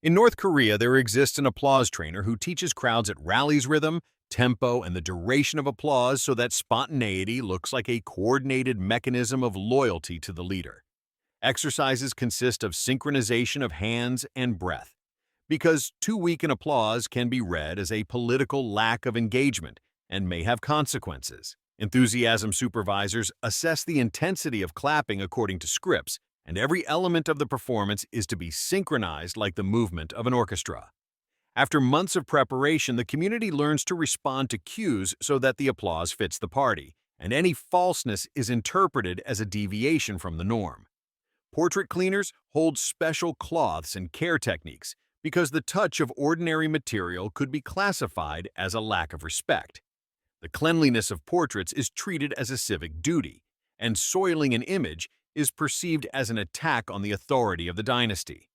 In North Korea, there exists an applause trainer who teaches crowds at rallies rhythm, tempo, and the duration of applause so that spontaneity looks like a coordinated mechanism of loyalty to the leader. Exercises consist of synchronization of hands and breath, because too weak an applause can be read as a political lack of engagement and may have consequences. Enthusiasm supervisors assess the intensity of clapping according to scripts, and every element of the performance is to be synchronized like the movement of an orchestra. After months of preparation, the community learns to respond to cues so that the applause fits the party, and any falseness is interpreted as a deviation from the norm. Portrait cleaners hold special cloths and care techniques because the touch of ordinary material could be classified as a lack of respect. The cleanliness of portraits is treated as a civic duty, and soiling an image is perceived as an attack on the authority of the dynasty.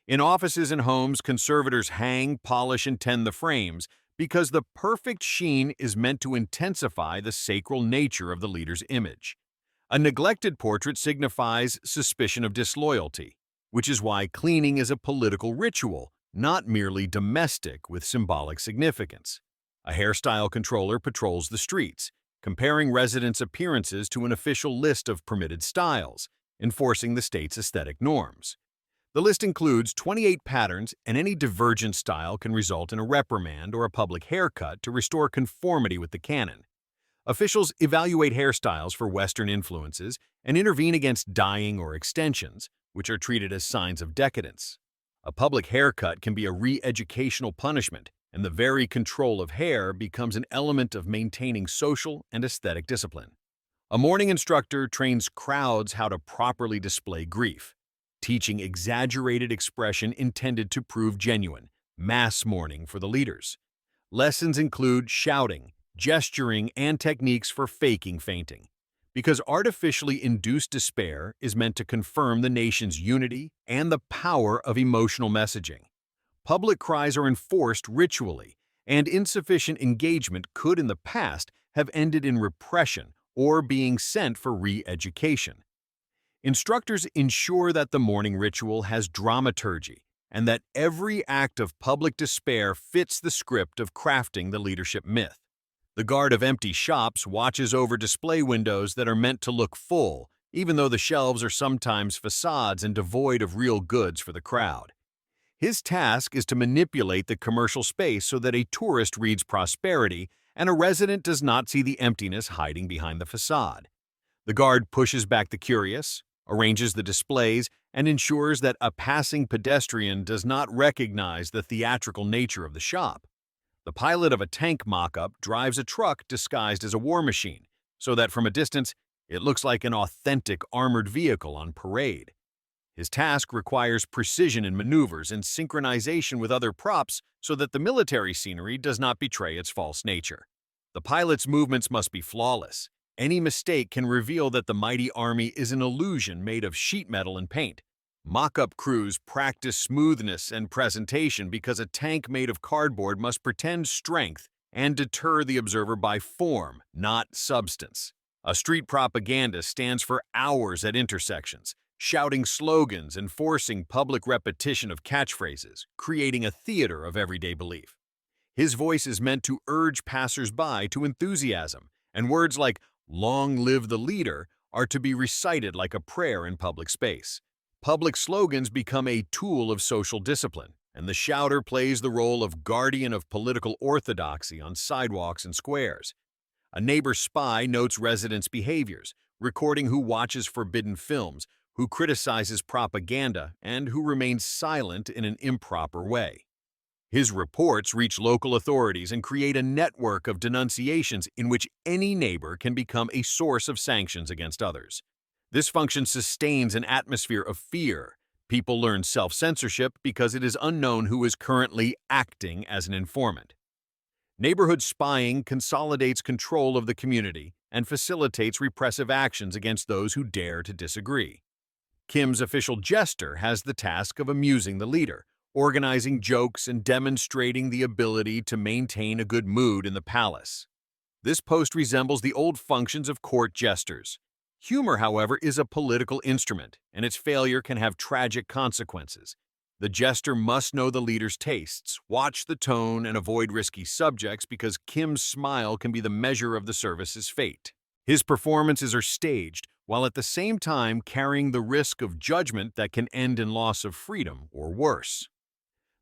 In offices and homes, conservators hang, polish, and tend the frames because the perfect sheen is meant to intensify the sacral nature of the leader's image. A neglected portrait signifies suspicion of disloyalty, which is why cleaning is a political ritual, not merely domestic with symbolic significance. A hairstyle controller patrols the streets, comparing residents' appearances to an official list of permitted styles, enforcing the state's aesthetic norms. The list includes 28 patterns, and any divergent style can result in a reprimand or a public haircut to restore conformity with the canon. Officials evaluate hairstyles for Western influences and intervene against dyeing or extensions, which are treated as signs of decadence. A public haircut can be a re-educational punishment, and the very control of hair becomes an element of maintaining social and aesthetic discipline. A mourning instructor trains crowds how to properly display grief, teaching exaggerated expression intended to prove genuine, mass mourning for the leaders. Lessons include shouting, gesturing, and techniques for faking fainting, because artificially induced despair is meant to confirm the nation's unity and the power of emotional messaging. Public cries are enforced ritually, and insufficient engagement could in the past have ended in repression or being sent for re-education. Instructors ensure that the mourning ritual has dramaturgy and that every act of public despair fits the script of crafting the leadership myth. The guard of empty shops watches over display windows that are meant to look full, even though the shelves are sometimes facades and devoid of real goods for the crowd. His task is to manipulate the commercial space so that a tourist reads prosperity and a resident does not see the emptiness hiding behind the facade. The guard pushes back the curious, arranges the displays, and ensures that a passing pedestrian does not recognize the theatrical nature of the shop. The pilot of a tank mock-up drives a truck disguised as a war machine, so that from a distance, it looks like an authentic armored vehicle on parade. His task requires precision in maneuvers and synchronization with other props so that the military scenery does not betray its false nature. The pilot's movements must be flawless. Any mistake can reveal that the mighty army is an illusion made of sheet metal and paint. Mock-up crews practice smoothness and presentation because a tank made of cardboard must pretend strength and deter the observer by form, not substance. A street propaganda stands for hours at intersections, shouting slogans and forcing public repetition of catchphrases, creating a theater of everyday belief. His voice is meant to urge passers-by to enthusiasm, and words like "Long live the leader" are to be recited like a prayer in public space. Public slogans become a tool of social discipline, and the shouter plays the role of guardian of political orthodoxy on sidewalks and squares. A neighbor spy notes residents' behaviors, recording who watches forbidden films, who criticizes propaganda, and who remains silent in an improper way. His reports reach local authorities and create a network of denunciations in which any neighbor can become a source of sanctions against others. This function sustains an atmosphere of fear. People learn self-censorship because it is unknown who is currently acting as an informant. Neighborhood spying consolidates control of the community and facilitates repressive actions against those who dare to disagree. Kim's official jester has the task of amusing the leader, organizing jokes and demonstrating the ability to maintain a good mood in the palace. This post resembles the old functions of court jesters. Humor, however, is a political instrument, and its failure can have tragic consequences. The jester must know the leader's tastes, watch the tone, and avoid risky subjects because Kim's smile can be the measure of the service's fate. His performances are staged, while at the same time carrying the risk of judgment that can end in loss of freedom or worse.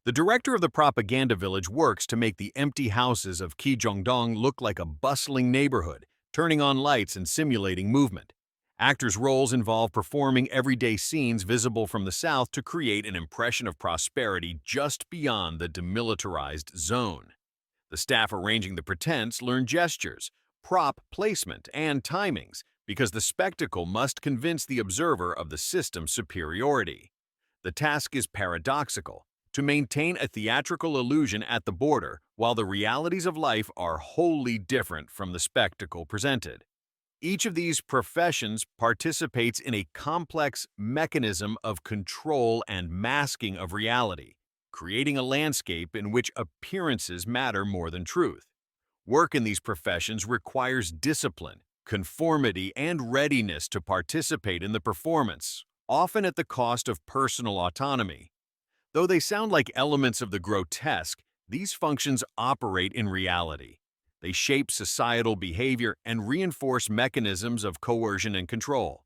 The director of the propaganda village works to make the empty houses of Kijongdong look like a bustling neighborhood, turning on lights and simulating movement. Actors' roles involve performing everyday scenes visible from the south to create an impression of prosperity just beyond the demilitarized zone. The staff arranging the pretense learn gestures, prop placement, and timings because the spectacle must convince the observer of the system's superiority. The task is paradoxical: to maintain a theatrical illusion at the border while the realities of life are wholly different from the spectacle presented. Each of these professions participates in a complex mechanism of control and masking of reality, creating a landscape in which appearances matter more than truth. Work in these professions requires discipline, conformity, and readiness to participate in the performance, often at the cost of personal autonomy. Though they sound like elements of the grotesque, these functions operate in reality. They shape societal behavior and reinforce mechanisms of coercion and control.